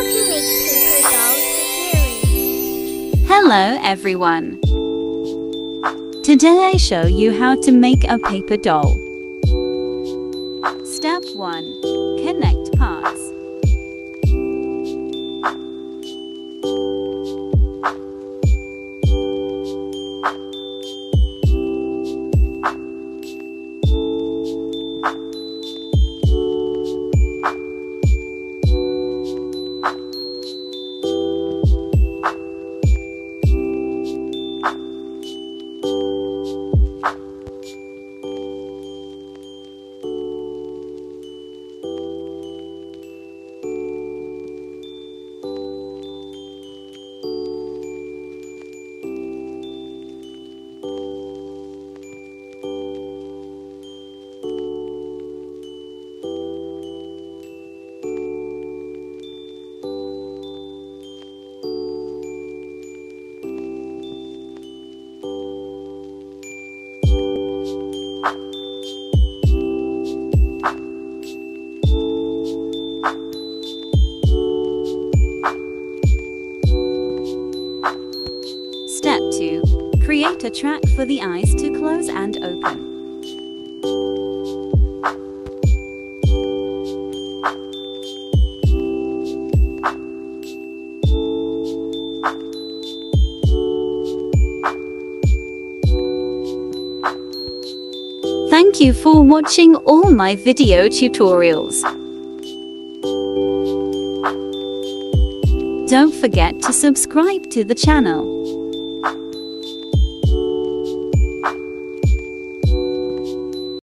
How to make paper dolls SAGIRI. Hello everyone. Today I show you how to make a paper doll. Step 1. Connect parts. Step 2. Create a track for the eyes to close and open. Thank you for watching all my video tutorials. Don't forget to subscribe to the channel.